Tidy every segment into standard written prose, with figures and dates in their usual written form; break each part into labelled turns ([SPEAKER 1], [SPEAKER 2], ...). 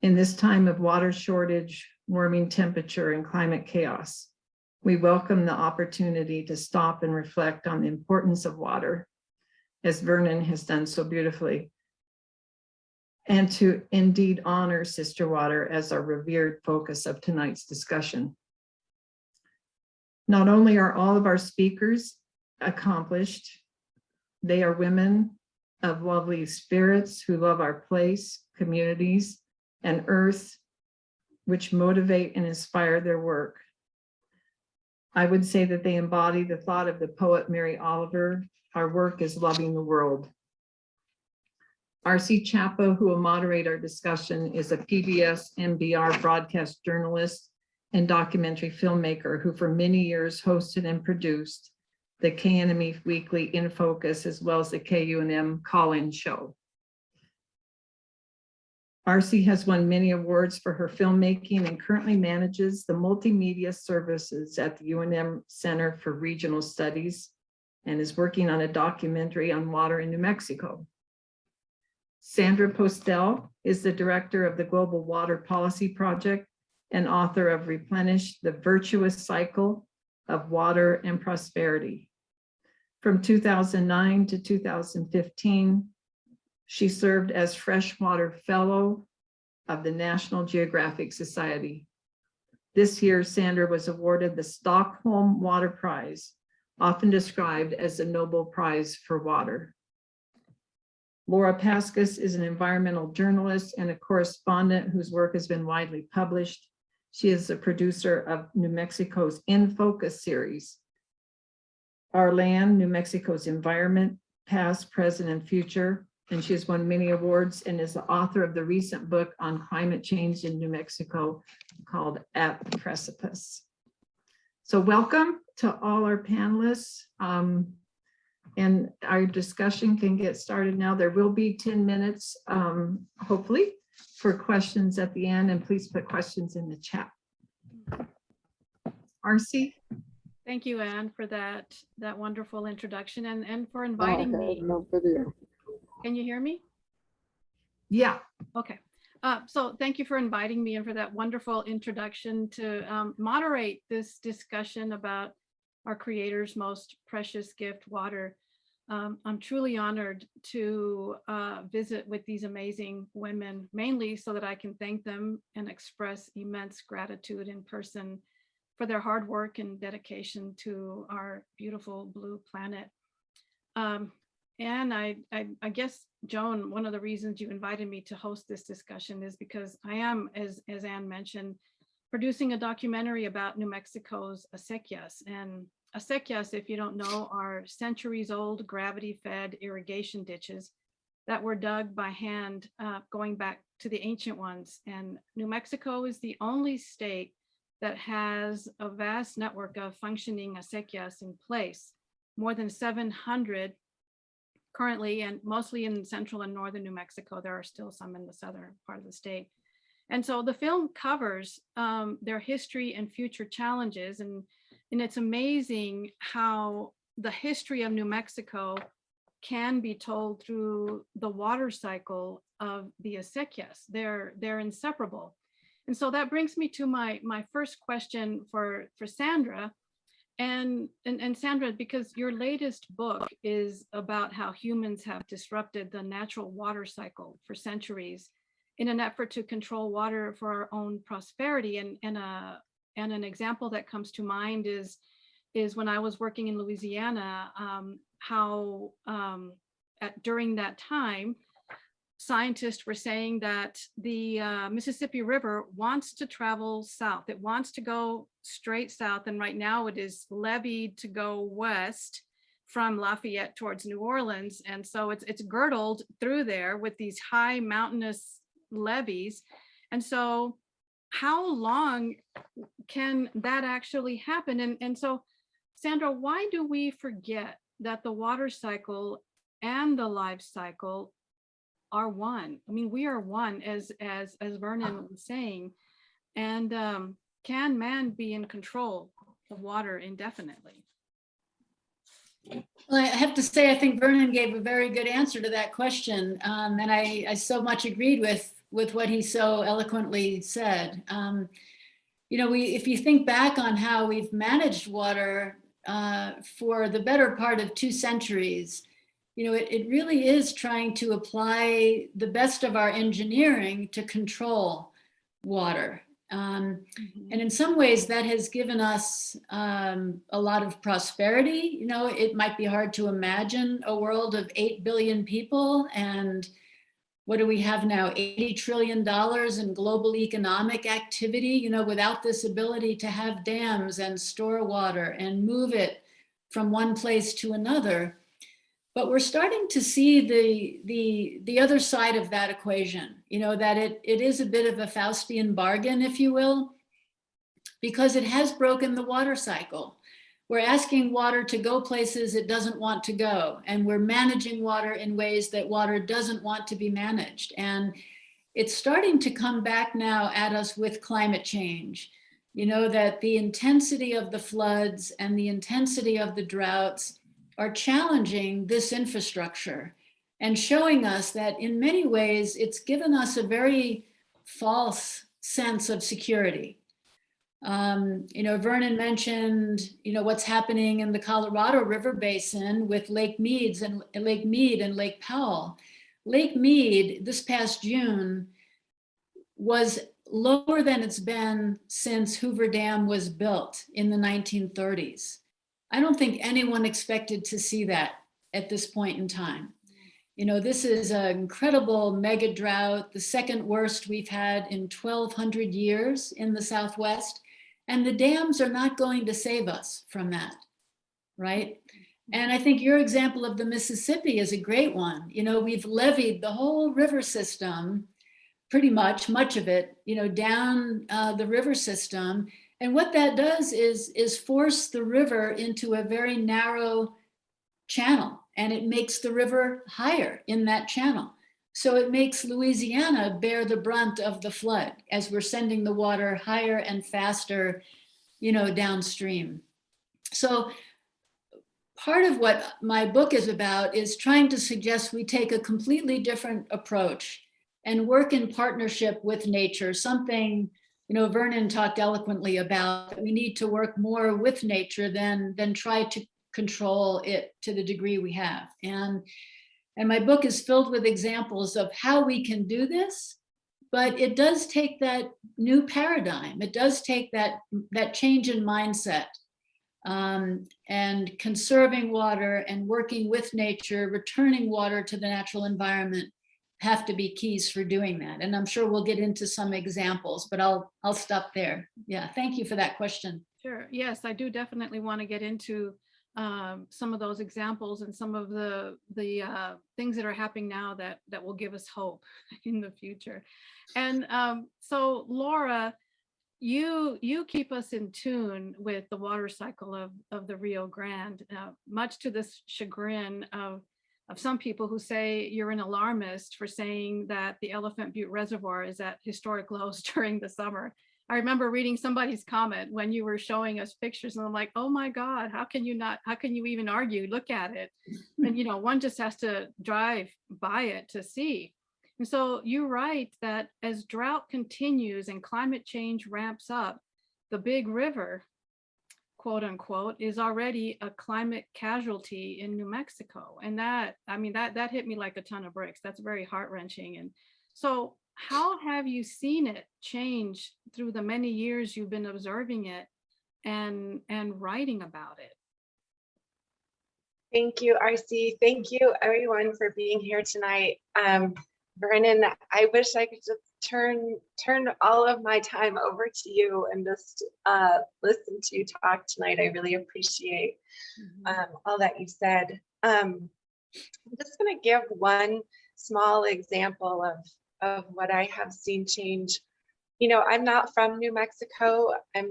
[SPEAKER 1] In this time of water shortage, warming temperature, and climate chaos, we welcome the opportunity to stop and reflect on the importance of water, as Vernon has done so beautifully, and to indeed honor Sister Water as our revered focus of tonight's discussion. Not only are all of our speakers accomplished, they are women of lovely spirits who love our place, communities, and earth, which motivate and inspire their work. I would say that they embody the thought of the poet Mary Oliver: our work is loving the world. Arcie Chapa, who will moderate our discussion, is a PBS NBR broadcast journalist and documentary filmmaker who for many years hosted and produced the KNME Weekly In Focus, as well as the KUNM Call-In Show. Arcie has won many awards for her filmmaking and currently manages the multimedia services at the UNM Center for Regional Studies and is working on a documentary on water in New Mexico. Sandra Postel is the director of the Global Water Policy Project and author of Replenish, the Virtuous Cycle of Water and Prosperity. From 2009 to 2015, she served as Freshwater Fellow of the National Geographic Society. This year, Sandra was awarded the Stockholm Water Prize, often described as the Nobel Prize for Water. Laura Paskus is an environmental journalist and a correspondent whose work has been widely published. She is the producer of New Mexico's In Focus series, Our Land, New Mexico's Environment, Past, Present, and Future. And she has won many awards and is the author of the recent book on climate change in New Mexico called At Precipice. So welcome to all our panelists. And our discussion can get started now. There will be 10 minutes, hopefully, for questions at the end, and please put questions in the chat. Arcie?
[SPEAKER 2] Thank you, Anne, for that wonderful introduction and for inviting me.
[SPEAKER 3] No video.
[SPEAKER 2] Can you hear me?
[SPEAKER 1] Yeah.
[SPEAKER 2] Okay. So thank you for inviting me and for that wonderful introduction to moderate this discussion about our Creator's most precious gift, water. I'm truly honored to visit with these amazing women, mainly so that I can thank them and express immense gratitude in person for their hard work and dedication to our beautiful blue planet. And I guess, Joan, one of the reasons you invited me to host this discussion is because I am, as Anne mentioned, producing a documentary about New Mexico's acequias. And acequias, if you don't know, are centuries-old gravity-fed irrigation ditches that were dug by hand going back to the ancient ones. And New Mexico is the only state that has a vast network of functioning acequias in place, more than 700 currently, and mostly in central and northern New Mexico. There are still some in the southern part of the state. And so the film covers their history and future challenges. And it's amazing how the history of New Mexico can be told through the water cycle of the acequias. They're inseparable. And so that brings me to my first question for Sandra. And Sandra, because your latest book is about how humans have disrupted the natural water cycle for centuries in an effort to control water for our own prosperity. And an example that comes to mind is when I was working in Louisiana, how during that time, scientists were saying that the Mississippi River wants to travel south. It wants to go straight south. And right now it is levied to go west from Lafayette towards New Orleans. And so it's girdled through there with these high mountainous levees. And so how long can that actually happen? And so, Sandra, why do we forget that the water cycle and the life cycle are one? I mean, we are one, as Vernon was saying. And can man be in control of water indefinitely?
[SPEAKER 4] Well, I have to say, I think Vernon gave a very good answer to that question. And I so much agreed with
[SPEAKER 3] what he so eloquently said. You know, if you think back on how we've managed water for the better part of 2 centuries, you know, it really is trying to apply the best of our engineering to control water. And in some ways that has given us a lot of prosperity. You know, it might be hard to imagine a world of 8 billion people, and what do we have now, $80 trillion in global economic activity, you know, without this ability to have dams and store water and move it from one place to another. But we're starting to see the other side of that equation, you know, that it is a bit of a Faustian bargain, if you will, because it has broken the water cycle. We're asking water to go places it doesn't want to go, and we're managing water in ways that water doesn't want to be managed. And it's starting to come back now at us with climate change. You know, that the intensity of the floods and the intensity of the droughts are challenging this infrastructure and showing us that in many ways it's given us a very false sense of security. You know, Vernon mentioned, you know, what's happening in the Colorado River Basin with Lake Mead and Lake Powell. Lake Mead this past June was lower than it's been since Hoover Dam was built in the 1930s. I don't think anyone expected to see that at this point in time. You know, this is an incredible mega drought, the second worst we've had in 1,200 years in the Southwest. And the dams are not going to save us from that, right? And I think your example of the Mississippi is a great one. You know, we've levied the whole river system, pretty much of it, you know, down the river system. And what that does is force the river into a very narrow channel, and it makes the river higher in that channel. So it makes Louisiana bear the brunt of the flood as we're sending the water higher and faster, you know, downstream. So part of what my book is about is trying to suggest we take a completely different approach and work in partnership with nature, something, you know, Vernon talked eloquently about, that we need to work more with nature than try to control it to the degree we have. And my book is filled with examples of how we can do this, but it does take that new paradigm. It does take that change in mindset, and conserving water and working with nature, returning water to the natural environment have to be keys for doing that. And I'm sure we'll get into some examples, but I'll stop there. Yeah, thank you for that question.
[SPEAKER 2] Sure. Yes, I do definitely want to get into some of those examples and some of the things that are happening now that will give us hope in the future. And so Laura, you keep us in tune with the water cycle of the Rio Grande, much to the chagrin of some people who say you're an alarmist for saying that the Elephant Butte Reservoir is at historic lows during the summer. I remember reading somebody's comment when you were showing us pictures, and I'm like, oh my God, how can you even argue? Look at it. And, you know, one just has to drive by it to see. And so you write that as drought continues and climate change ramps up, the big river, quote unquote, is already a climate casualty in New Mexico. And that hit me like a ton of bricks. That's very heart-wrenching. And so how have you seen it change through the many years you've been observing it and writing about it?
[SPEAKER 4] Thank you, Arcie. Thank you, everyone, for being here tonight. Vernon, I wish I could just turn all of my time over to you and just listen to you talk tonight. I really appreciate all that you said. I'm just going to give one small example of what I have seen change. You know, I'm not from New Mexico. I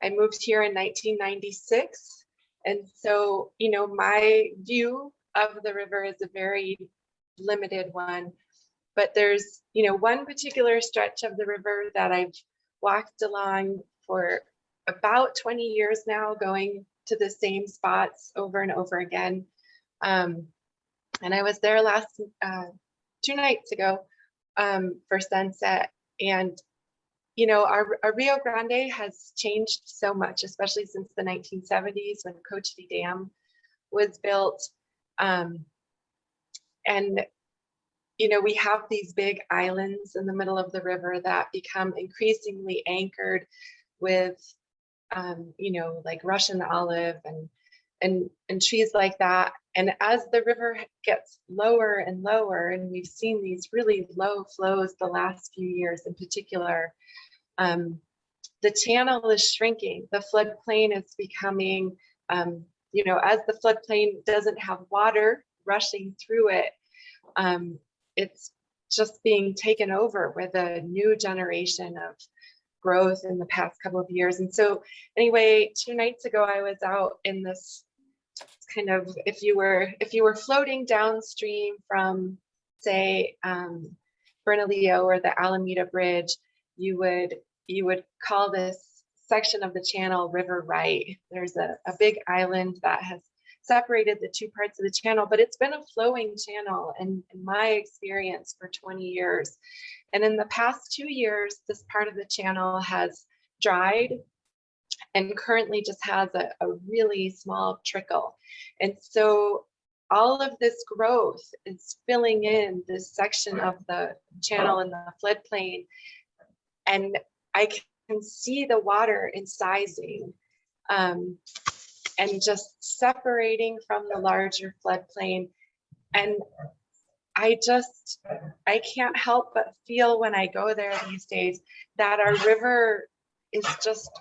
[SPEAKER 4] moved here in 1996. And so, you know, my view of the river is a very limited one. But there's, you know, one particular stretch of the river that I've walked along for about 20 years now, going to the same spots over and over again. And I was there last 2 nights ago, for Sunset. And, you know, our Rio Grande has changed so much, especially since the 1970s when Cochiti Dam was built. And, you know, we have these big islands in the middle of the river that become increasingly anchored with, you know, like Russian olive and trees like that. And as the river gets lower and lower, and we've seen these really low flows the last few years in particular, the channel is shrinking. The floodplain is becoming, you know, as the floodplain doesn't have water rushing through it, it's just being taken over with a new generation of growth in the past couple of years. And so anyway, 2 nights ago, I was out in this kind of, if you were floating downstream from, say, Bernalillo or the Alameda Bridge, you would call this section of the channel River Right. There's a big island that has separated the 2 parts of the channel, but it's been a flowing channel in my experience for 20 years. And in the past 2 years, this part of the channel has dried and currently just has a really small trickle. And so all of this growth is filling in this section of the channel in the floodplain. And I can see the in incising and just separating from the larger floodplain. And I can't help but feel when I go there these days that our river is just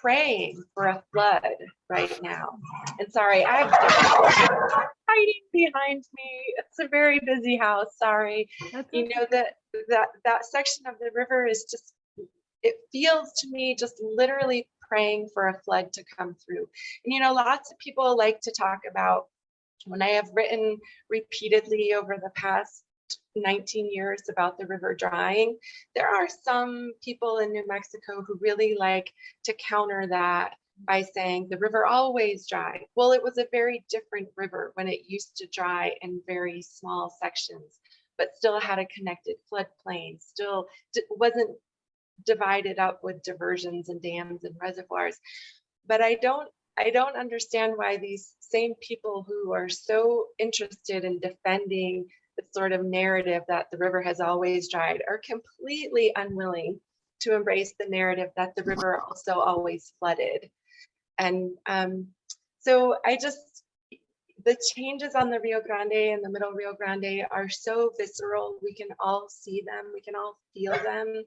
[SPEAKER 4] praying for a flood right now. And sorry, I have hiding behind me. It's a very busy house. Sorry. You know, that section of the river is just, it feels to me just literally praying for a flood to come through. And you know, lots of people like to talk about, when I have written repeatedly over the past 19 years about the river drying, there are some people in New Mexico who really like to counter that by saying the river always dried. Well, it was a very different river when it used to dry in very small sections, but still had a connected floodplain, still wasn't divided up with diversions and dams and reservoirs. But I don't understand why these same people who are so interested in defending the sort of narrative that the river has always dried are completely unwilling to embrace the narrative that the river also always flooded. And so the changes on the Rio Grande and the middle Rio Grande are so visceral. We can all see them, we can all feel them.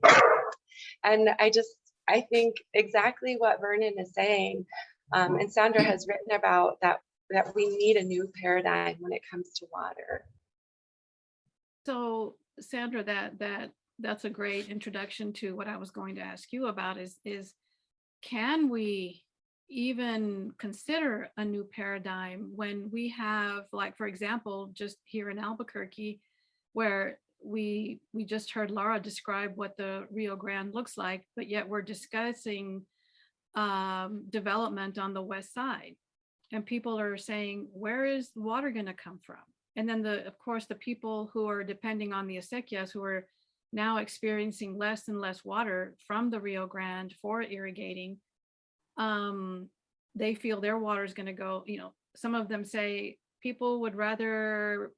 [SPEAKER 4] And I think exactly what Vernon is saying, and Sandra has written about, that we need a new paradigm when it comes to water.
[SPEAKER 2] So Sandra, that's a great introduction to what I was going to ask you about is can we even consider a new paradigm when we have, like, for example, just here in Albuquerque, where we just heard Laura describe what the Rio Grande looks like, but yet we're discussing development on the west side, and people are saying, where is the water going to come from? And then of course the people who are depending on the acequias, who are now experiencing less and less water from the Rio Grande for irrigating, they feel their water is going to go, you know, some of them say people would rather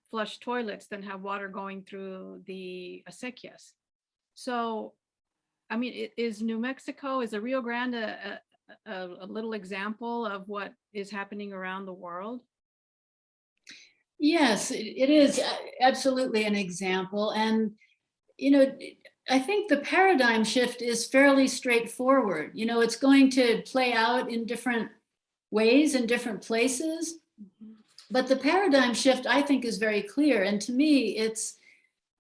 [SPEAKER 2] flush toilets than have water going through the acequias. So, I mean, is New Mexico, is the Rio Grande a little example of what is happening around the world?
[SPEAKER 3] Yes, it is absolutely an example. And, you know, I think the paradigm shift is fairly straightforward. You know, it's going to play out in different ways in different places. But the paradigm shift, I think, is very clear. And to me, it's,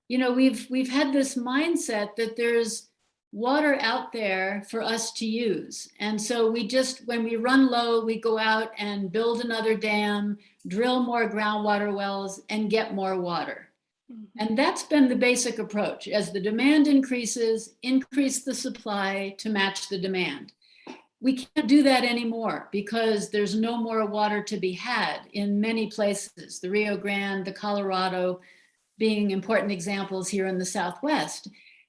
[SPEAKER 3] you know, we've had this mindset that there's water out there for us to use. And so we just, when we run low, we go out and build another dam, drill more groundwater wells, and get more water. And that's been the basic approach. As the demand increases, increase the supply to match the demand. We can't do that anymore because there's no more water to be had in many places, the Rio Grande, the Colorado, being important examples here in the Southwest.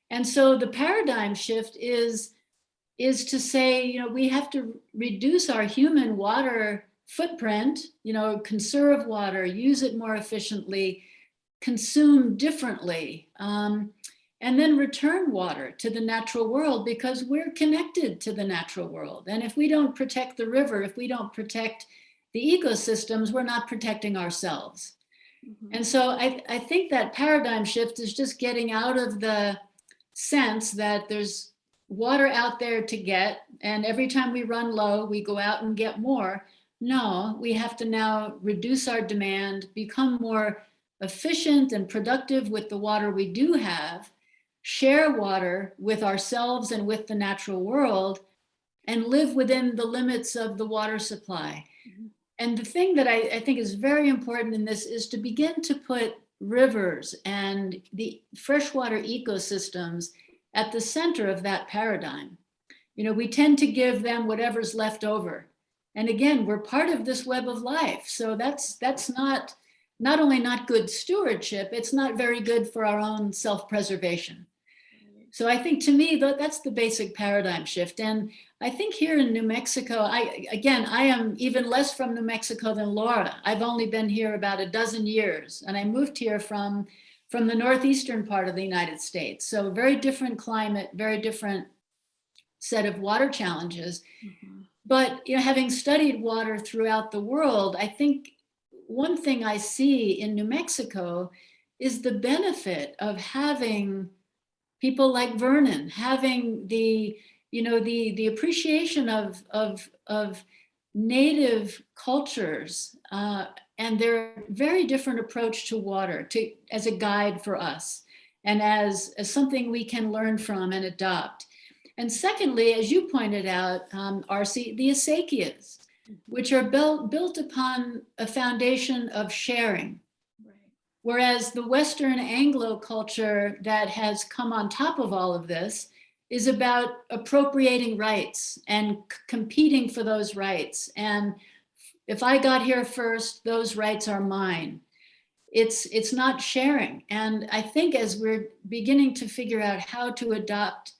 [SPEAKER 3] And so the paradigm shift is to say, you know, we have to reduce our human water footprint, you know, conserve water, use it more efficiently, consume differently, and then return water to the natural world, because we're connected to the natural world. And if we don't protect the river, if we don't protect the ecosystems, we're not protecting ourselves. And so I think that paradigm shift is just getting out of the sense that there's water out there to get, and every time we run low, we go out and get more. No, we have to now reduce our demand, become more efficient and productive with the water we do have, share water with ourselves and with the natural world, and live within the limits of the water supply. And the thing that I think is very important in this is to begin to put rivers and the freshwater ecosystems at the center of that paradigm. You know, we tend to give them whatever's left over. And again, we're part of this web of life. So that's not only not good stewardship, it's not very good for our own self-preservation. So I think, to me, that's the basic paradigm shift. And I think here in New Mexico, I am even less from New Mexico than Laura. I've only been here about a dozen years, and I moved here from the northeastern part of the United States. So very different climate, very different set of water challenges. But, you know, having studied water throughout the world, I think one thing I see in New Mexico is the benefit of having people like Vernon, having the appreciation of native cultures and their very different approach to water as a guide for us, and as something we can learn from and adopt. And secondly, as you pointed out, Arcie, the acequias, which are built upon a foundation of sharing. Whereas the Western Anglo culture that has come on top of all of this is about appropriating rights and competing for those rights. And if I got here first, those rights are mine. It's not sharing. And I think as we're beginning to figure out how to adopt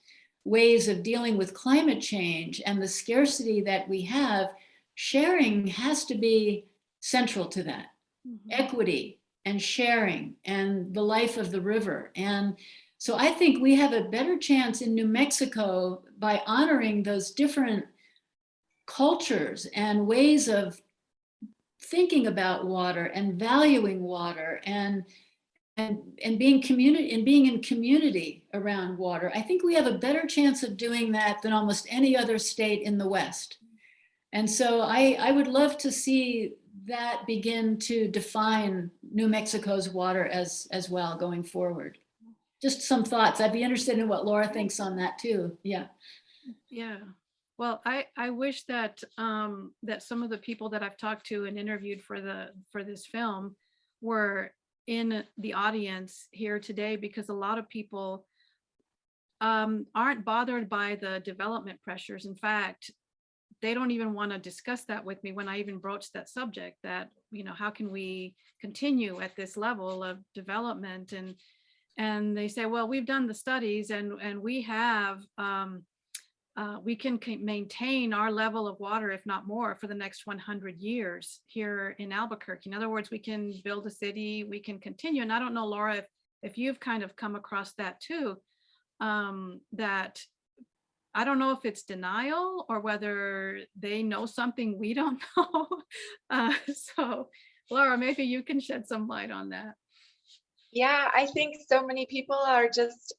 [SPEAKER 3] ways of dealing with climate change and the scarcity that we have, sharing has to be central to that. Equity and sharing and the life of the river. And so I think we have a better chance in New Mexico by honoring those different cultures and ways of thinking about water and valuing water and being in community around water. I think we have a better chance of doing that than almost any other state in the West. And so I would love to see that begin to define New Mexico's water as well going forward. Just some thoughts. I'd be interested in what Laura thinks on that too. Yeah.
[SPEAKER 2] Yeah. Well, I wish that that some of the people that I've talked to and interviewed for this film were in the audience here today, because a lot of people aren't bothered by the development pressures. In fact, they don't even want to discuss that with me when I even broach that subject, that, you know, how can we continue at this level of development? And they say, well, we've done the studies and we have, we can maintain our level of water, if not more, for the next 100 years here in Albuquerque. In other words, we can build a city, we can continue. And I don't know, Laura, if you've kind of come across that too, that I don't know if it's denial or whether they know something we don't know. So Laura, maybe you can shed some light on that.
[SPEAKER 4] Yeah, I think so many people are just,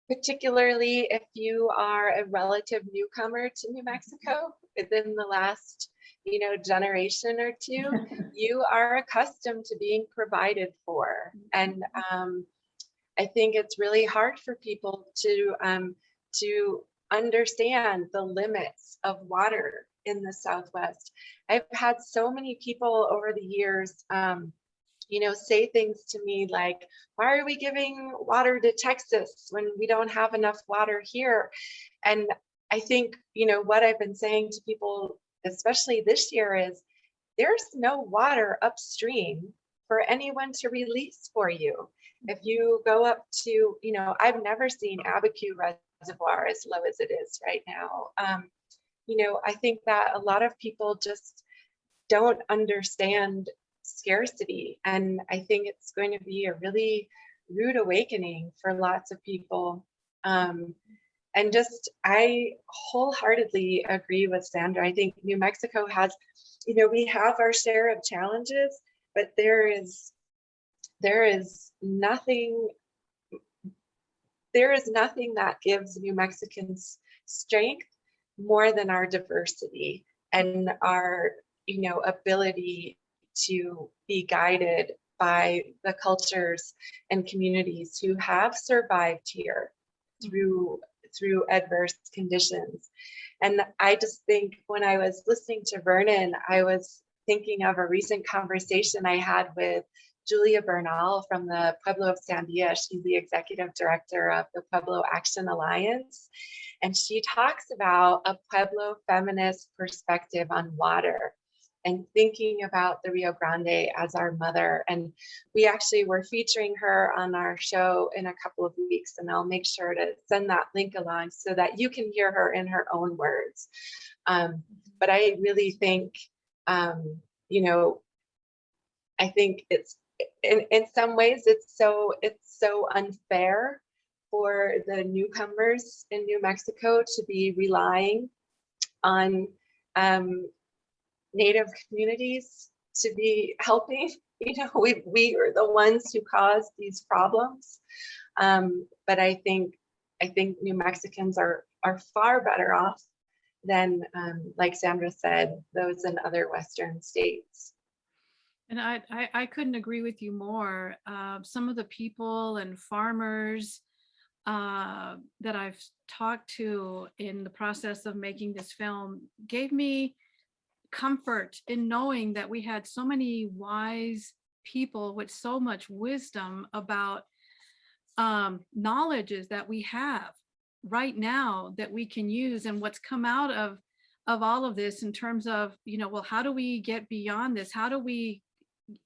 [SPEAKER 4] particularly if you are a relative newcomer to New Mexico within the last, generation or two, you are accustomed to being provided for. And I think it's really hard for people to understand the limits of water in the Southwest. I've had so many people over the years, say things to me like, why are we giving water to Texas when we don't have enough water here? And I think, what I've been saying to people, especially this year, is there's no water upstream for anyone to release for you. If you go up to, you know, I've never seen Abiquiu Reservoir as low as it is right now. You know, I think that a lot of people just don't understand scarcity. And I think it's going to be a really rude awakening for lots of people. And just, I wholeheartedly agree with Sandra. I think New Mexico has, you know, we have our share of challenges, but there is nothing that gives New Mexicans strength more than our diversity and our, you know, ability to be guided by the cultures and communities who have survived here through adverse conditions. And I just think when I was listening to Vernon, I was thinking of a recent conversation I had with Julia Bernal from the Pueblo of Sandia. She's the executive director of the Pueblo Action Alliance. And she talks about a Pueblo feminist perspective on water and thinking about the Rio Grande as our mother. And we actually were featuring her on our show in a couple of weeks, and I'll make sure to send that link along so that you can hear her in her own words. But I really think, you know, I think it's, in some ways, it's so unfair for the newcomers in New Mexico to be relying on Native communities to be helping. You know, we are the ones who cause these problems. But I think New Mexicans are far better off than, like Sandra said, those in other Western states.
[SPEAKER 2] And I couldn't agree with you more. Some of the people and farmers that I've talked to in the process of making this film gave me comfort in knowing that we had so many wise people with so much wisdom about knowledges that we have right now that we can use, and what's come out of all of this in terms of, you know, well, how do we get beyond this? How do we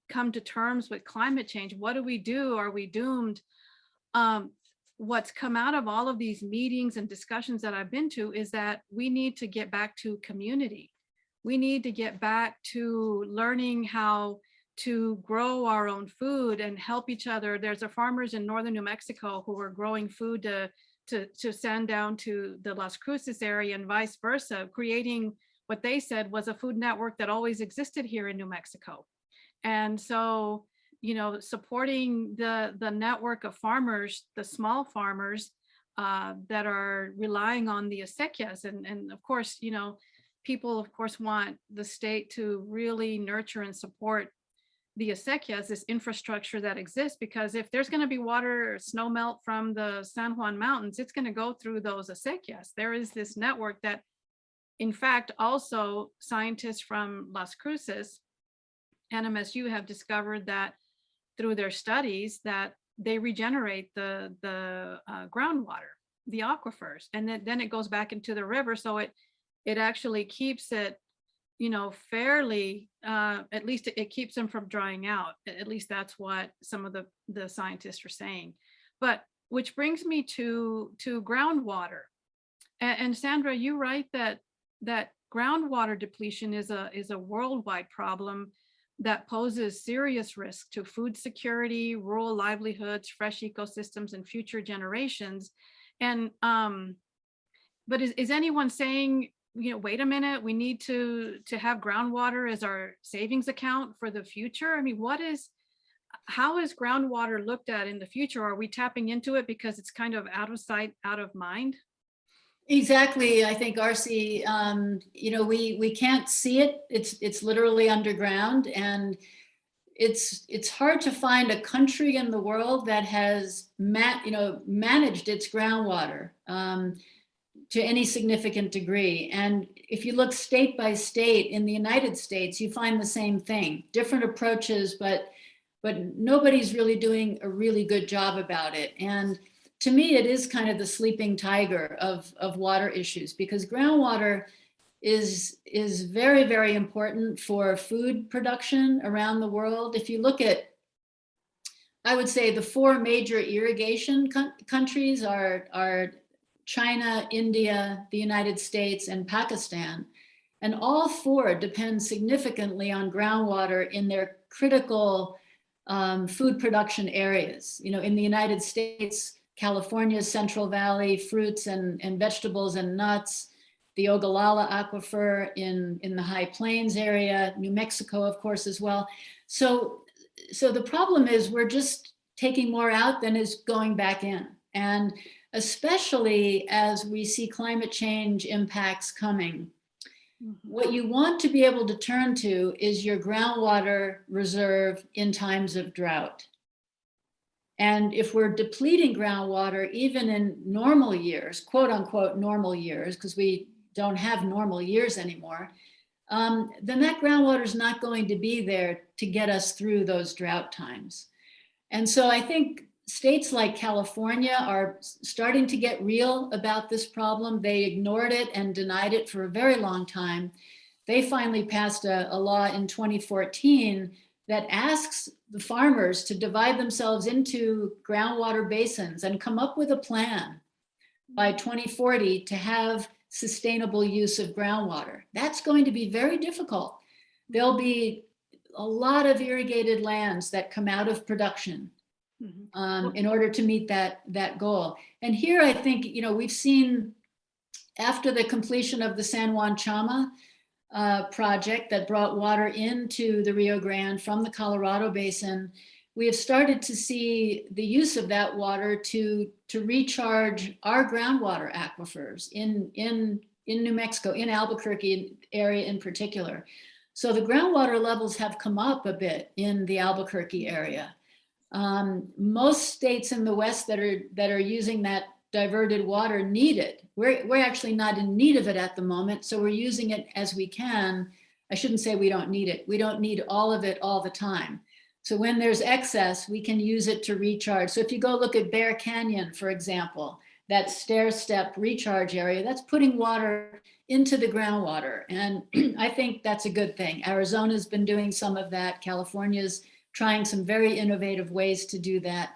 [SPEAKER 2] come to terms with climate change? What do we do? Are we doomed? What's come out of all of these meetings and discussions that I've been to is that we need to get back to community. We need to get back to learning how to grow our own food and help each other. There's farmers in northern New Mexico who are growing food to send down to the Las Cruces area and vice versa, creating what they said was a food network that always existed here in New Mexico. And so, you know, supporting the network of farmers, the small farmers that are relying on the acequias. And of course, you know, people, of course, want the state to really nurture and support the acequias, this infrastructure that exists, because if there's going to be water or snow melt from the San Juan Mountains, it's going to go through those acequias. There is this network that, in fact, also scientists from Las Cruces, NMSU, have discovered that through their studies that they regenerate the groundwater, the aquifers, and then it goes back into the river. So it actually keeps it, you know, fairly, at least it keeps them from drying out. At least that's what some of the scientists are saying. But which brings me to groundwater. And Sandra, you write that groundwater depletion is a worldwide problem that poses serious risk to food security, rural livelihoods, fresh ecosystems, and future generations. And but is anyone saying, you know, wait a minute, we need to have groundwater as our savings account for the future? I mean, how is groundwater looked at in the future? Are we tapping into it because it's kind of out of sight, out of mind?
[SPEAKER 3] Exactly. I think, Arcie, you know, we can't see it. It's literally underground, and it's hard to find a country in the world that has managed its groundwater to any significant degree. And if you look state by state in the United States, you find the same thing, different approaches, but nobody's really doing a really good job about it. And to me, it is kind of the sleeping tiger of water issues, because groundwater is very, very important for food production around the world. If you look at I would say the four major irrigation countries are China, India, the United States, and Pakistan. And all four depend significantly on groundwater in their critical food production areas. You know, in the United States, California's Central Valley, fruits and vegetables and nuts, the Ogallala Aquifer in the High Plains area, New Mexico, of course, as well. So the problem is we're just taking more out than is going back in. And especially as we see climate change impacts coming, what you want to be able to turn to is your groundwater reserve in times of drought. And if we're depleting groundwater, even in normal years, quote unquote normal years, because we don't have normal years anymore, then that groundwater is not going to be there to get us through those drought times. And so I think states like California are starting to get real about this problem. They ignored it and denied it for a very long time. They finally passed a law in 2014 that asks the farmers to divide themselves into groundwater basins and come up with a plan by 2040 to have sustainable use of groundwater. That's going to be very difficult. There'll be a lot of irrigated lands that come out of production in order to meet that goal. And here I think, you know, we've seen after the completion of the San Juan Chama project that brought water into the Rio Grande from the Colorado Basin, we have started to see the use of that water to recharge our groundwater aquifers in New Mexico, in Albuquerque area in particular. So the groundwater levels have come up a bit in the Albuquerque area. Most states in the West that are using that diverted water need it. We're actually not in need of it at the moment, so we're using it as we can. I shouldn't say we don't need it. We don't need all of it all the time. So when there's excess, we can use it to recharge. So if you go look at Bear Canyon, for example, that stair-step recharge area, that's putting water into the groundwater. And I think that's a good thing. Arizona's been doing some of that. California's trying some very innovative ways to do that.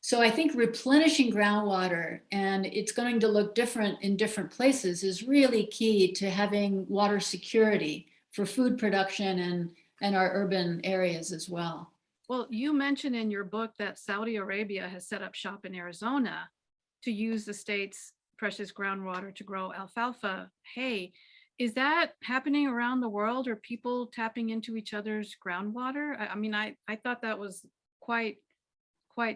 [SPEAKER 3] So I think replenishing groundwater, and it's going to look different in different places, is really key to having water security for food production and our urban areas as well.
[SPEAKER 2] Well, you mentioned in your book that Saudi Arabia has set up shop in Arizona to use the state's precious groundwater to grow alfalfa hay. Is that happening around the world? Are people tapping into each other's groundwater? I mean, I thought that was quite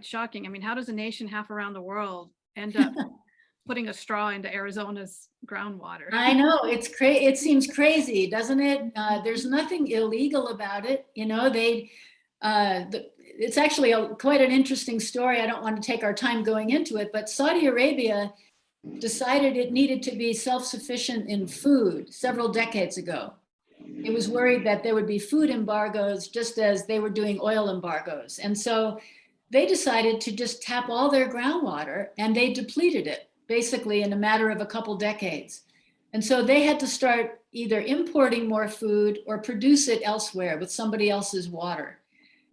[SPEAKER 2] shocking. I mean, how does a nation half around the world end up putting a straw into Arizona's groundwater?
[SPEAKER 3] I know, it seems crazy, doesn't it? There's nothing illegal about it. You know, it's actually quite an interesting story. I don't want to take our time going into it, but Saudi Arabia decided it needed to be self-sufficient in food several decades ago. It was worried that there would be food embargoes just as they were doing oil embargoes. And so they decided to just tap all their groundwater, and they depleted it basically in a matter of a couple decades. And so they had to start either importing more food or produce it elsewhere with somebody else's water.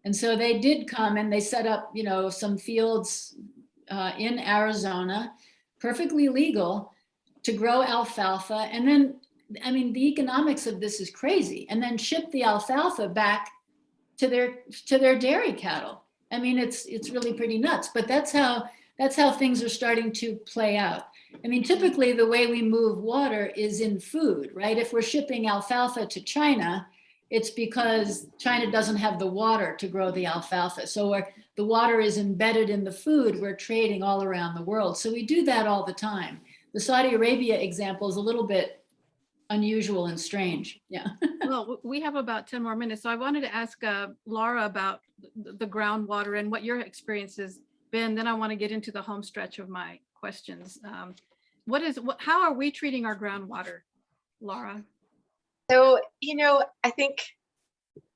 [SPEAKER 3] And so they did come and they set up, you know, some fields in Arizona, perfectly legal, to grow alfalfa. And then, I mean, the economics of this is crazy. And then ship the alfalfa back to their dairy cattle. I mean, it's really pretty nuts. But that's how things are starting to play out. I mean, typically the way we move water is in food, right? If we're shipping alfalfa to China, it's because China doesn't have the water to grow the alfalfa. So the water is embedded in the food we're trading all around the world. So we do that all the time. The Saudi Arabia example is a little bit unusual and strange. Yeah.
[SPEAKER 2] Well, we have about 10 more minutes. So I wanted to ask Laura about the groundwater and what your experience has been. Then I want to get into the home stretch of my questions. How are we treating our groundwater, Laura?
[SPEAKER 4] So, you know, I think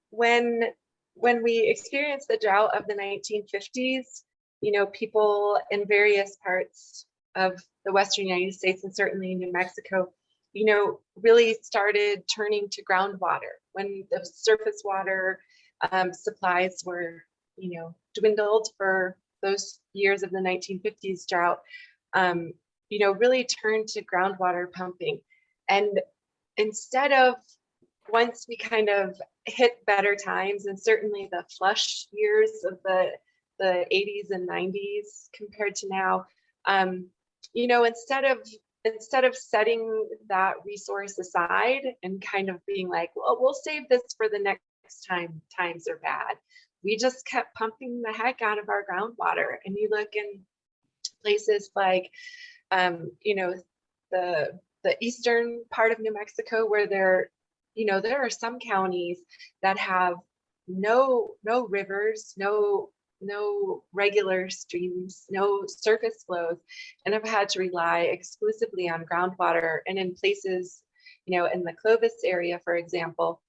[SPEAKER 4] when we experienced the drought of the 1950s, you know, people in various parts of the Western United States and certainly New Mexico, you know, really started turning to groundwater when the surface water supplies were dwindled for those years of the 1950s drought, really turned to groundwater pumping. And instead of, once we kind of hit better times, and certainly the flush years of the 80s and 90s compared to now, instead of setting that resource aside and kind of being like, well, we'll save this for the next time times are bad, we just kept pumping the heck out of our groundwater. And you look in places like, the eastern part of New Mexico, where there are some counties that have no rivers, no regular streams, no surface flows, and have had to rely exclusively on groundwater. And in places, in the Clovis area, for example,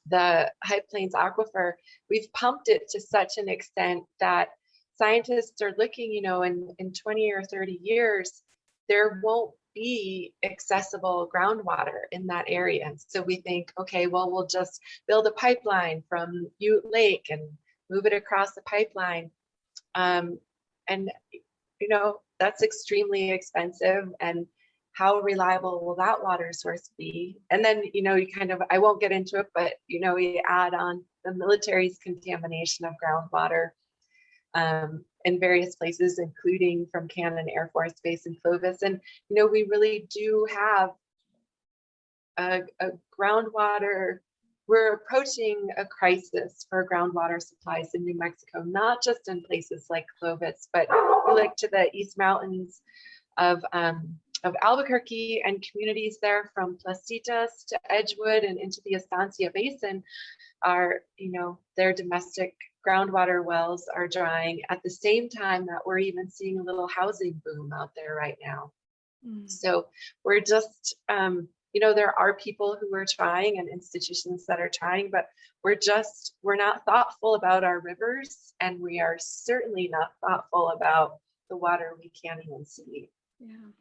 [SPEAKER 4] the High Plains Aquifer, we've pumped it to such an extent that scientists are looking, in 20 or 30 years, there won't be accessible groundwater in that area. And so we think, okay, well, we'll just build a pipeline from Ute Lake and move it across the pipeline. And that's extremely expensive. And how reliable will that water source be? And then, you kind of, I won't get into it, but, we add on the military's contamination of groundwater in various places, including from Cannon Air Force Base in Clovis. And, we really do have a groundwater, we're approaching a crisis for groundwater supplies in New Mexico, not just in places like Clovis, but we look to the East Mountains of Albuquerque, and communities there from Placitas to Edgewood and into the Estancia Basin are, their domestic groundwater wells are drying at the same time that we're even seeing a little housing boom out there right now. So we're just, there are people who are trying and institutions that are trying, but we're not thoughtful about our rivers, and we are certainly not thoughtful about the water we can't even see.
[SPEAKER 2] Yeah.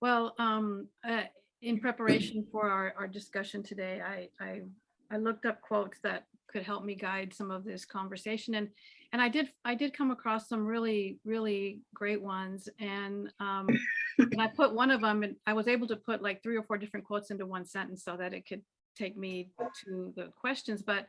[SPEAKER 2] Well, in preparation for our discussion today, I looked up quotes that could help me guide some of this conversation, and I did come across some really, really great ones, and I put one of them, and I was able to put like 3 or 4 different quotes into one sentence so that it could take me to the questions. But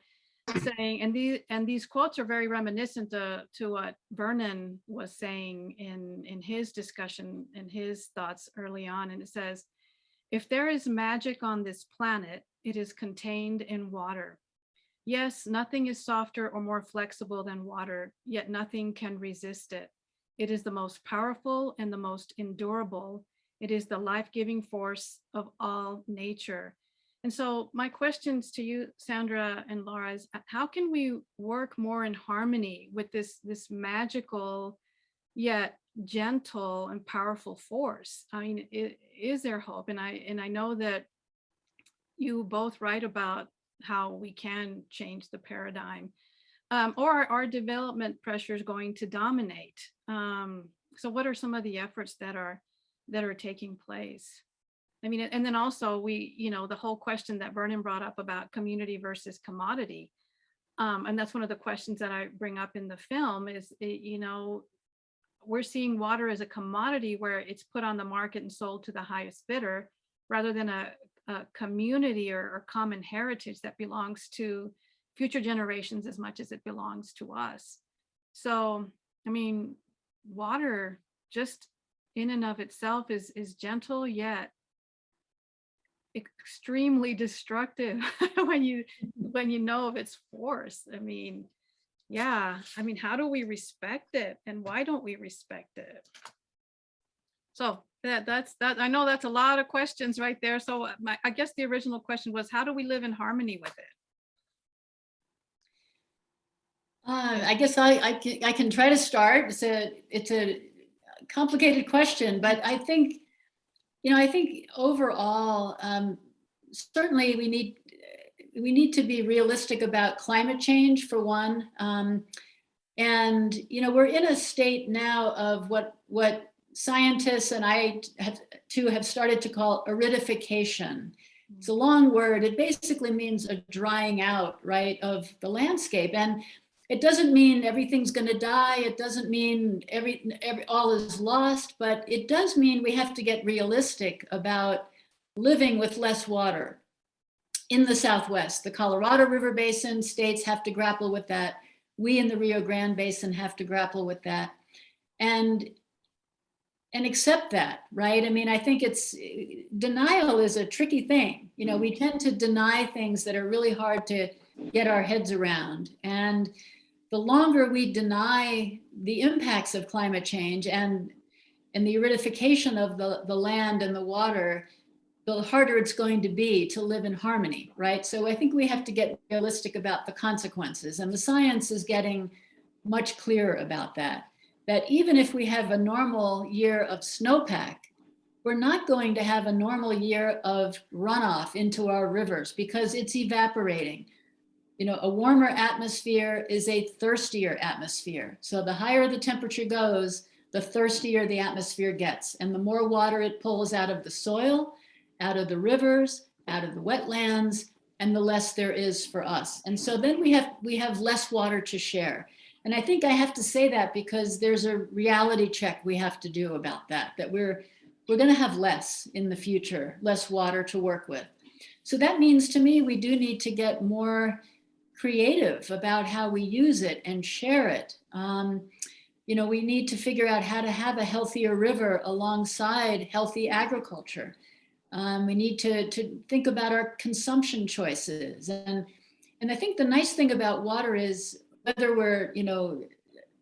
[SPEAKER 2] saying, and these quotes are very reminiscent to what Vernon was saying in his discussion and his thoughts early on. And it says, "If there is magic on this planet, it is contained in water. Yes, nothing is softer or more flexible than water, yet nothing can resist it. It is the most powerful and the most endurable. It is the life-giving force of all nature." And so my questions to you, Sandra and Laura, is how can we work more in harmony with this magical yet gentle and powerful force? I mean, is there hope? And I know that you both write about how we can change the paradigm, or are development pressures going to dominate? So what are some of the efforts that are taking place? I mean, and then also the whole question that Vernon brought up about community versus commodity. And that's one of the questions that I bring up in the film is, we're seeing water as a commodity where it's put on the market and sold to the highest bidder, rather than a community or common heritage that belongs to future generations as much as it belongs to us. So, I mean, water just in and of itself is gentle yet extremely destructive when you know of its force. I mean, yeah, I mean, how do we respect it, and why don't we respect it? So that's I know that's a lot of questions right there. So I guess the original question was, how do we live in harmony with it?
[SPEAKER 3] I guess I can try to start. It's a complicated question, but I think overall, certainly we need to be realistic about climate change, for one. And we're in a state now of what scientists and I have started to call aridification. It's a long word. It basically means a drying out, right, of the landscape. And it doesn't mean everything's going to die. It doesn't mean all is lost, but it does mean we have to get realistic about living with less water in the Southwest. The Colorado River Basin states have to grapple with that. We in the Rio Grande Basin have to grapple with that. And accept that, right? I mean, I think denial is a tricky thing. You know, we tend to deny things that are really hard to get our heads around. And the longer we deny the impacts of climate change and the aridification of the land and the water, the harder it's going to be to live in harmony, right? So I think we have to get realistic about the consequences. And the science is getting much clearer about that. That even if we have a normal year of snowpack, we're not going to have a normal year of runoff into our rivers because it's evaporating. You know, a warmer atmosphere is a thirstier atmosphere. So the higher the temperature goes, the thirstier the atmosphere gets. And the more water it pulls out of the soil, out of the rivers, out of the wetlands, and the less there is for us. And so then we have less water to share. And I think I have to say that because there's a reality check we have to do about that we're going to have less in the future, less water to work with. So that means to me, we do need to get more creative about how we use it and share it. You know, we need to figure out how to have a healthier river alongside healthy agriculture. We need to think about our consumption choices. And I think the nice thing about water is whether we're, you know,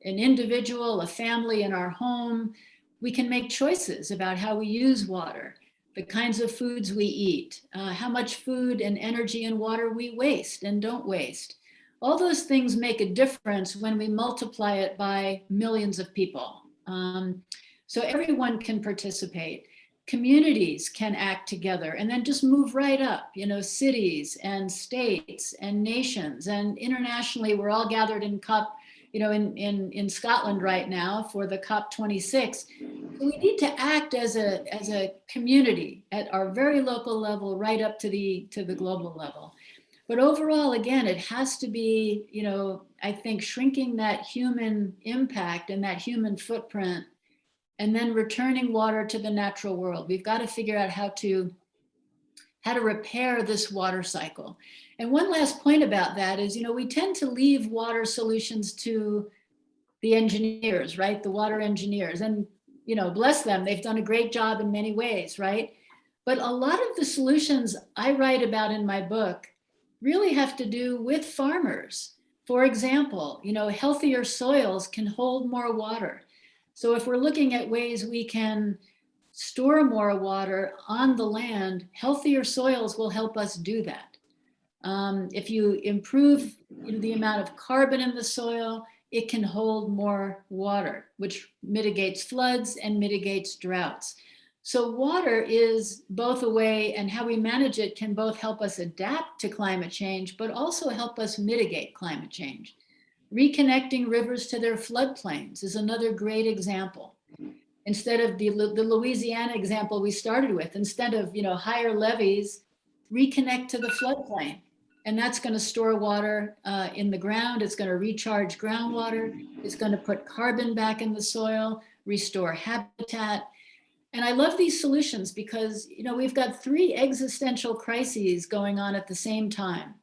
[SPEAKER 3] an individual, a family in our home, we can make choices about how we use water, the kinds of foods we eat, how much food and energy and water we waste and don't waste. All those things make a difference when we multiply it by millions of people. So everyone can participate. Communities can act together and then just move right up, you know, cities and states and nations, and internationally, we're all gathered in in Scotland right now for the COP26. So we need to act as a community at our very local level, right up to the global level. But overall, again, it has to be, you know, I think shrinking that human impact and that human footprint, and then returning water to the natural world. We've got to figure out how to repair this water cycle. And one last point about that is, you know, we tend to leave water solutions to the engineers, right? The water engineers. And, you know, bless them, they've done a great job in many ways, right? But a lot of the solutions I write about in my book really have to do with farmers. For example, you know, healthier soils can hold more water. So if we're looking at ways we can store more water on the land, healthier soils will help us do that. If you improve the amount of carbon in the soil, it can hold more water, which mitigates floods and mitigates droughts. So water is both a way, and how we manage it can both help us adapt to climate change, but also help us mitigate climate change. Reconnecting rivers to their floodplains is another great example. Instead of the Louisiana example we started with, instead of higher levees, reconnect to the floodplain. And that's going to store water in the ground. It's going to recharge groundwater. It's going to put carbon back in the soil, restore habitat. And I love these solutions because we've got three existential crises going on at the same time: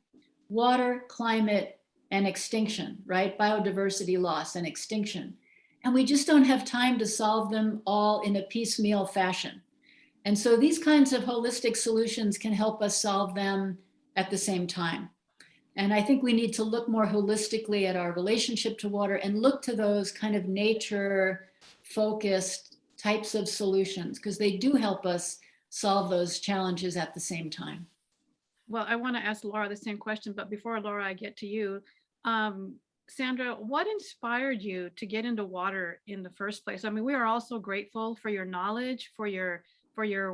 [SPEAKER 3] water, climate, and extinction, right? Biodiversity loss and extinction. And we just don't have time to solve them all in a piecemeal fashion. And so these kinds of holistic solutions can help us solve them at the same time. And I think we need to look more holistically at our relationship to water and look to those kind of nature-focused types of solutions, because they do help us solve those challenges at the same time.
[SPEAKER 2] Well, I want to ask Laura the same question, but before Laura, I get to you. Sandra, what inspired you to get into water in the first place? I mean, we are all so grateful for your knowledge, for your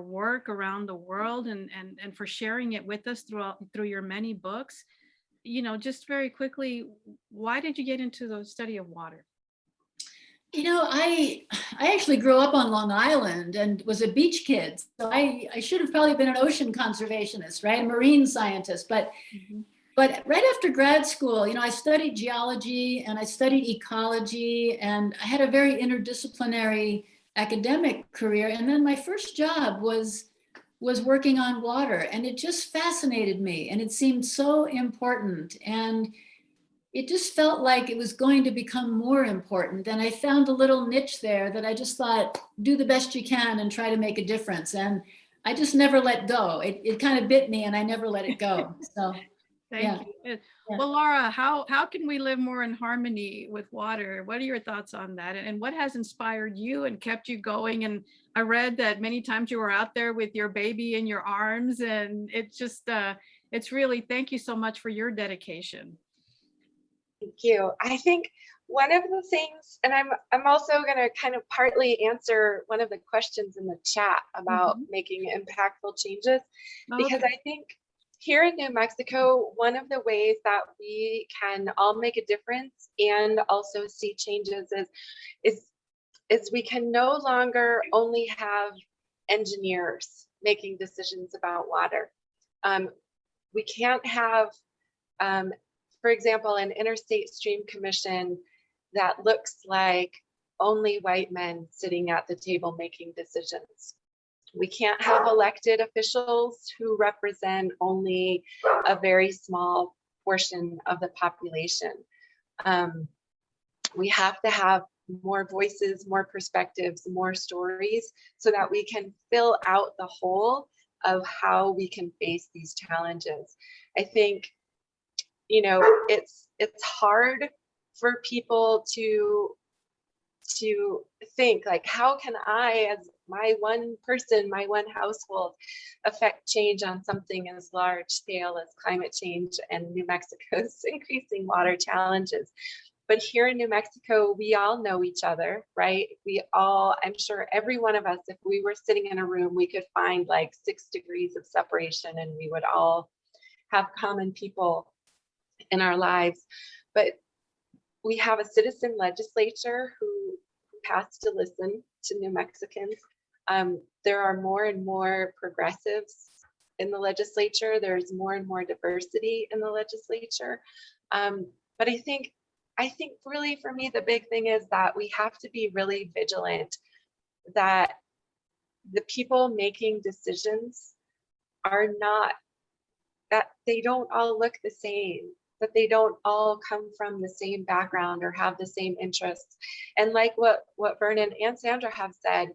[SPEAKER 2] work around the world, and for sharing it with us through your many books. Just very quickly, why did you get into the study of water?
[SPEAKER 3] I actually grew up on Long Island and was a beach kid. So I should have probably been an ocean conservationist, right? A marine scientist. But But right after grad school, I studied geology and I studied ecology, and I had a very interdisciplinary academic career. And then my first job was working on water, and it just fascinated me, and it seemed so important. And it just felt like it was going to become more important. And I found a little niche there that I just thought, do the best you can and try to make a difference. And I just never let go. It kind of bit me and I never let it go. So
[SPEAKER 2] Thank you. Well, Laura, how can we live more in harmony with water? What are your thoughts on that? And what has inspired you and kept you going? And I read that many times you were out there with your baby in your arms, and it's just, it's really, thank you so much for your dedication.
[SPEAKER 4] Thank you. I think one of the things, and I'm also going to kind of partly answer one of the questions in the chat about making impactful changes, because I think here in New Mexico, one of the ways that we can all make a difference and also see changes is we can no longer only have engineers making decisions about water. We can't have, for example, an interstate stream commission that looks like only white men sitting at the table making decisions. We can't have elected officials who represent only a very small portion of the population. We have to have more voices, more perspectives, more stories, so that we can fill out the whole of how we can face these challenges. I think, it's hard for people to think like, how can I, as my one person, my one household, affect change on something as large scale as climate change and New Mexico's increasing water challenges? But here in New Mexico, we all know each other, right? I'm sure every one of us, if we were sitting in a room, we could find like 6 degrees of separation, and we would all have common people in our lives. But we have a citizen legislature who has to listen to New Mexicans. There are more and more progressives in the legislature. There's more and more diversity in the legislature. But I think really for me, the big thing is that we have to be really vigilant that the people making decisions are not, that they don't all look the same, that they don't all come from the same background or have the same interests. And like what Vernon and Sandra have said,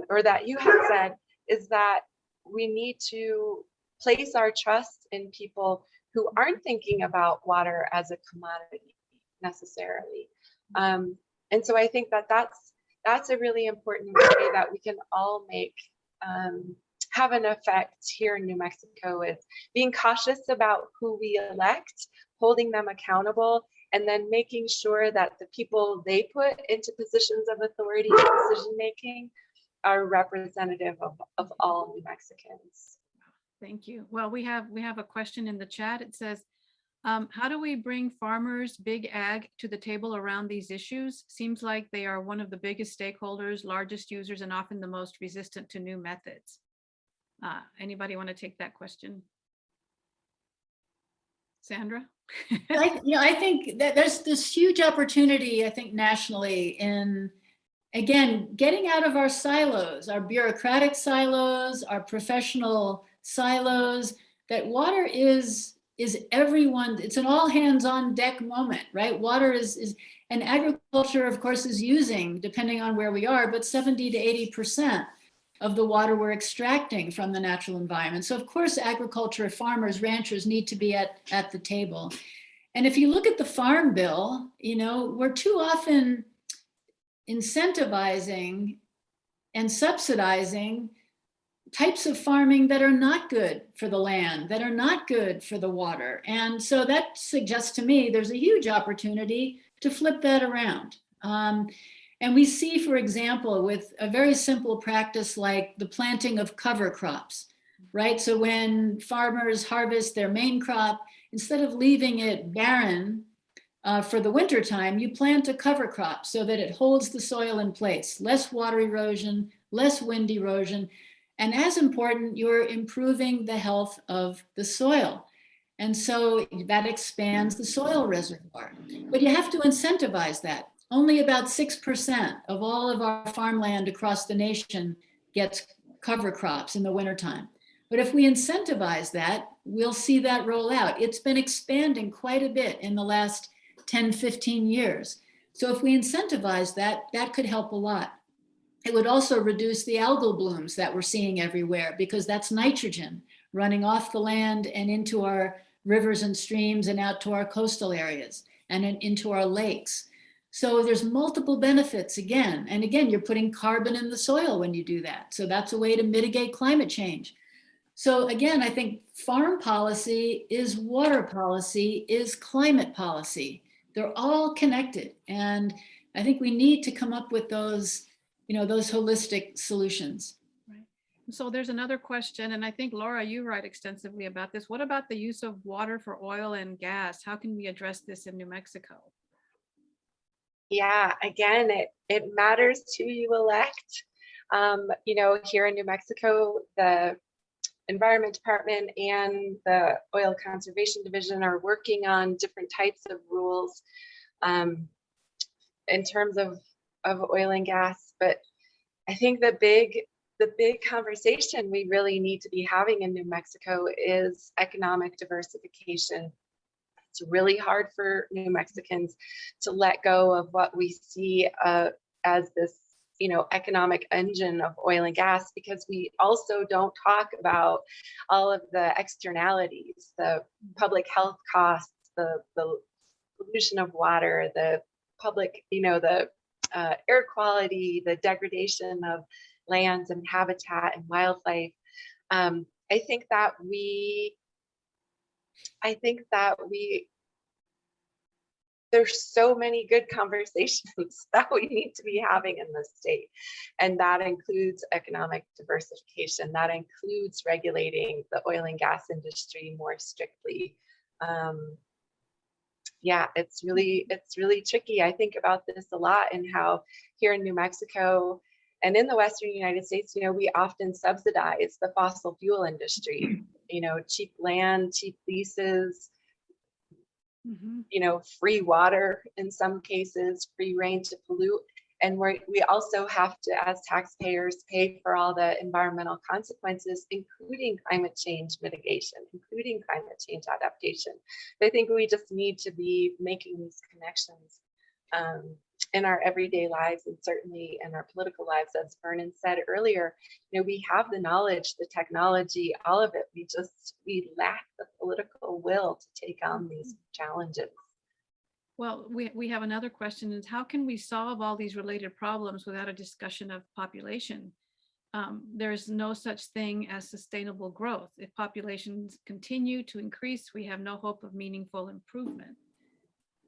[SPEAKER 4] or that you have said, is that we need to place our trust in people who aren't thinking about water as a commodity necessarily. And so I think that that's a really important way that we can all have an effect here in New Mexico, is being cautious about who we elect, holding them accountable, and then making sure that the people they put into positions of authority and decision making are representative of all New Mexicans.
[SPEAKER 2] Thank you. Well, we have a question in the chat. It says, how do we bring farmers, big ag, to the table around these issues? Seems like they are one of the biggest stakeholders, largest users, and often the most resistant to new methods. Anybody want to take that question? Sandra?
[SPEAKER 3] I think that there's this huge opportunity, I think, nationally in, again, getting out of our silos, our bureaucratic silos, our professional silos, that water is everyone, it's an all hands on deck moment, right? Water is, and agriculture, of course, is using, depending on where we are, but 70 to 80% of the water we're extracting from the natural environment. So of course, agriculture, farmers, ranchers need to be at the table. And if you look at the Farm Bill, we're too often incentivizing and subsidizing types of farming that are not good for the land, that are not good for the water. And so that suggests to me there's a huge opportunity to flip that around. And we see, for example, with a very simple practice like the planting of cover crops, right? So when farmers harvest their main crop, instead of leaving it barren for the winter time, you plant a cover crop so that it holds the soil in place, less water erosion, less wind erosion, and as important, you're improving the health of the soil. And so that expands the soil reservoir. But you have to incentivize that. Only about 6% of all of our farmland across the nation gets cover crops in the wintertime. But if we incentivize that, we'll see that roll out. It's been expanding quite a bit in the last 10, 15 years. So if we incentivize that, that could help a lot. It would also reduce the algal blooms that we're seeing everywhere, because that's nitrogen running off the land and into our rivers and streams and out to our coastal areas and into our lakes. So there's multiple benefits again. And again, you're putting carbon in the soil when you do that. So that's a way to mitigate climate change. So again, I think farm policy is water policy, is climate policy. They're all connected. And I think we need to come up with those, those holistic solutions.
[SPEAKER 2] Right. So there's another question, and I think Laura, you write extensively about this. What about the use of water for oil and gas? How can we address this in New Mexico?
[SPEAKER 4] Yeah, again, it matters who you elect. Here in New Mexico, the Environment Department and the Oil Conservation Division are working on different types of rules in terms of oil and gas. But I think the big conversation we really need to be having in New Mexico is economic diversification. It's really hard for New Mexicans to let go of what we see as this, economic engine of oil and gas, because we also don't talk about all of the externalities, the public health costs, the pollution of water, the public, the air quality, the degradation of lands and habitat and wildlife. I think that there's so many good conversations that we need to be having in this state. And that includes economic diversification. That includes regulating the oil and gas industry more strictly. Yeah, it's really tricky. I think about this a lot, and how here in New Mexico and in the Western United States, we often subsidize the fossil fuel industry, cheap land, cheap leases, free water in some cases, free reign to pollute. And we also have to, as taxpayers, pay for all the environmental consequences, including climate change mitigation, including climate change adaptation. But I think we just need to be making these connections in our everyday lives, and certainly in our political lives. As Vernon said earlier, we have the knowledge, the technology, all of it. We lack the political will to take on these challenges.
[SPEAKER 2] Well, we have another question, is how can we solve all these related problems without a discussion of population? There's no such thing as sustainable growth. If populations continue to increase, we have no hope of meaningful improvement.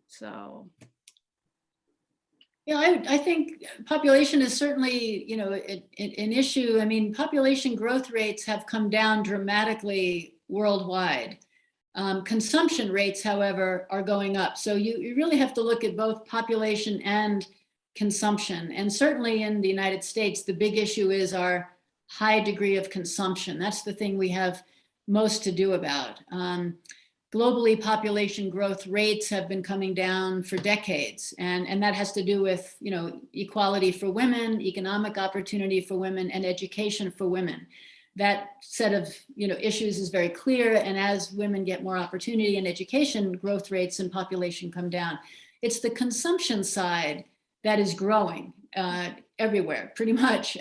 [SPEAKER 2] So.
[SPEAKER 3] Yeah, I think population is certainly, an issue. I mean, population growth rates have come down dramatically worldwide. Consumption rates, however, are going up. So you really have to look at both population and consumption. And certainly in the United States, the big issue is our high degree of consumption. That's the thing we have most to do about. Globally, population growth rates have been coming down for decades, and that has to do with equality for women, economic opportunity for women, and education for women. That set of issues is very clear, and as women get more opportunity and education, growth rates and population come down. It's the consumption side that is growing everywhere, pretty much.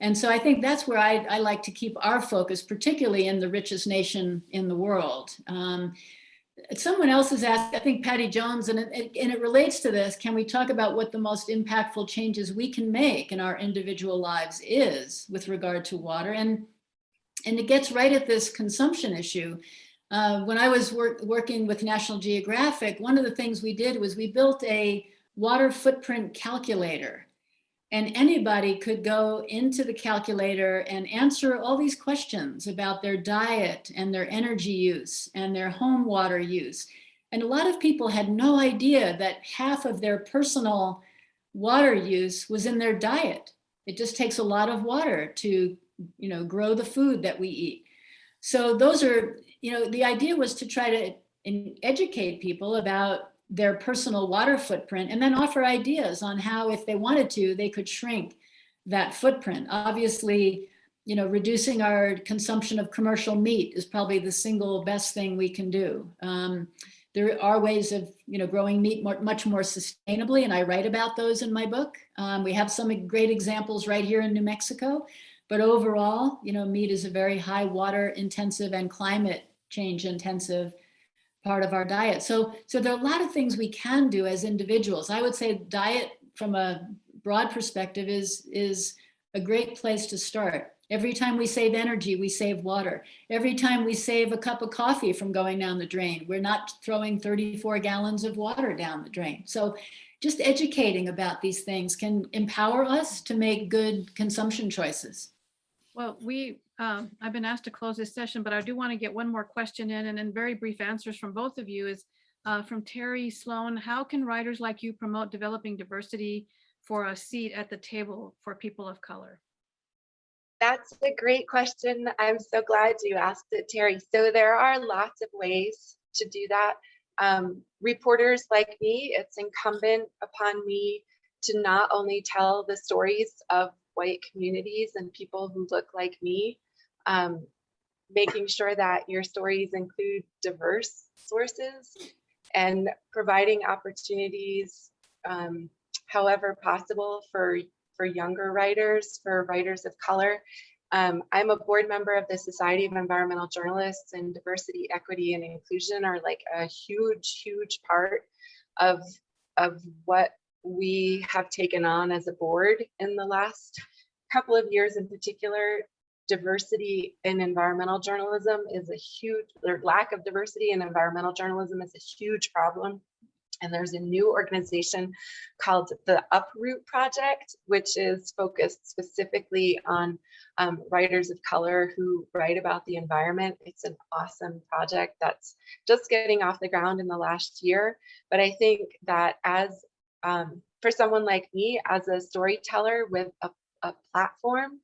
[SPEAKER 3] And so I think that's where I like to keep our focus, particularly in the richest nation in the world. Someone else has asked, I think Patty Jones, and it relates to this, can we talk about what the most impactful changes we can make in our individual lives is with regard to water? And it gets right at this consumption issue. When I was working with National Geographic, one of the things we did was we built a water footprint calculator. And anybody could go into the calculator and answer all these questions about their diet and their energy use and their home water use. And a lot of people had no idea that half of their personal water use was in their diet. It just takes a lot of water to, grow the food that we eat. So those are, the idea was to try to educate people about their personal water footprint and then offer ideas on how, if they wanted to, they could shrink that footprint. Obviously, reducing our consumption of commercial meat is probably the single best thing we can do. There are ways of, growing meat much more sustainably, and I write about those in my book. We have some great examples right here in New Mexico, but overall, meat is a very high water intensive and climate change intensive part of our diet. So there are a lot of things we can do as individuals. I would say diet from a broad perspective is a great place to start. Every time we save energy, we save water. Every time we save a cup of coffee from going down the drain, we're not throwing 34 gallons of water down the drain. So just educating about these things can empower us to make good consumption choices.
[SPEAKER 2] Well, I've been asked to close this session, but I do want to get one more question in, and then very brief answers from both of you is from Terry Sloan. How can writers like you promote developing diversity for a seat at the table for people of color?
[SPEAKER 4] That's a great question. I'm so glad you asked it, Terry. So there are lots of ways to do that. Reporters like me, it's incumbent upon me to not only tell the stories of white communities and people who look like me, making sure that your stories include diverse sources and providing opportunities, however possible, for younger writers, for writers of color. I'm a board member of the Society of Environmental Journalists, and diversity, equity, and inclusion are like a huge, huge part of what we have taken on as a board in the last couple of years. In particular, diversity in environmental journalism is a huge, or lack of diversity in environmental journalism is a huge problem. And there's a new organization called the Uproot Project, which is focused specifically on writers of color who write about the environment. It's an awesome project that's just getting off the ground in the last year. But I think that as for someone like me, as a storyteller with a platform,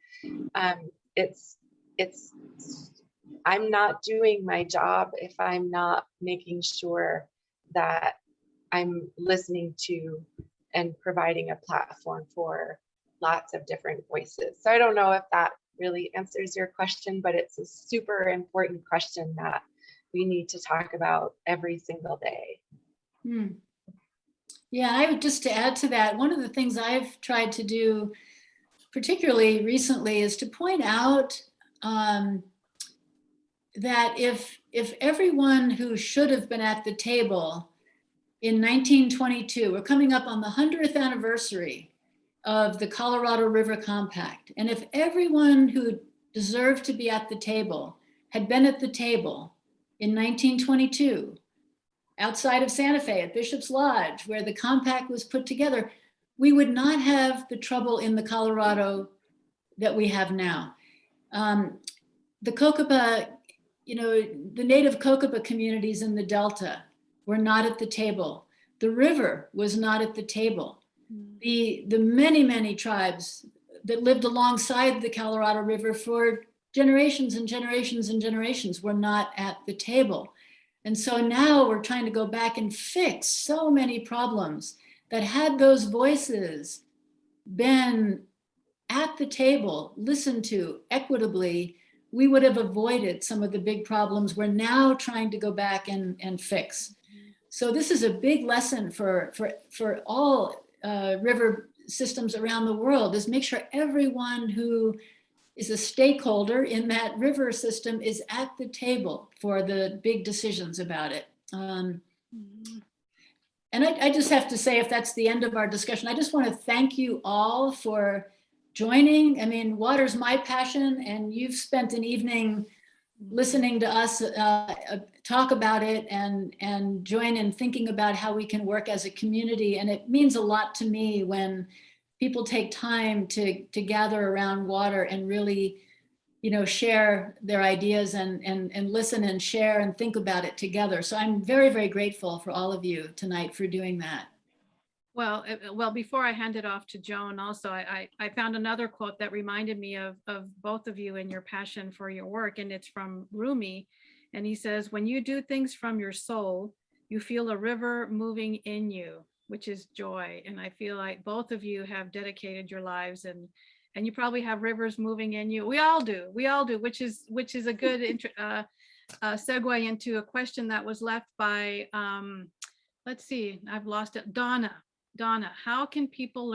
[SPEAKER 4] I'm not doing my job if I'm not making sure that I'm listening to and providing a platform for lots of different voices. So I don't know if that really answers your question, but it's a super important question that we need to talk about every single day.
[SPEAKER 3] Yeah, I would just to add to that, one of the things I've tried to do, particularly recently, is to point out that if everyone who should have been at the table in 1922, we're coming up on the 100th anniversary of the Colorado River Compact. And if everyone who deserved to be at the table had been at the table in 1922, outside of Santa Fe at Bishop's Lodge, where the compact was put together, we would not have the trouble in the Colorado that we have now. The Cocopah, the native Cocopah communities in the Delta were not at the table. The river was not at the table. The many, many tribes that lived alongside the Colorado River for generations and generations and generations were not at the table. And so now we're trying to go back and fix so many problems that, had those voices been at the table, listened to equitably, we would have avoided some of the big problems we're now trying to go back and fix. So this is a big lesson for all river systems around the world, is make sure everyone who is a stakeholder in that river system is at the table for the big decisions about it. And I just have to say, if that's the end of our discussion, I just want to thank you all for joining. I mean, water's my passion, and you've spent an evening listening to us talk about it and join in thinking about how we can work as a community. And it means a lot to me when people take time to gather around water and really, share their ideas and listen and share and think about it together. So I'm very, very grateful for all of you tonight for doing that.
[SPEAKER 2] Well, before I hand it off to Joan, also, I found another quote that reminded me of both of you and your passion for your work, and it's from Rumi. And he says, when you do things from your soul, you feel a river moving in you, which is joy. And I feel like both of you have dedicated your lives, and you probably have rivers moving in you. We all do, which is a good segue into a question that was left by, let's see, I've lost it. Donna, how can people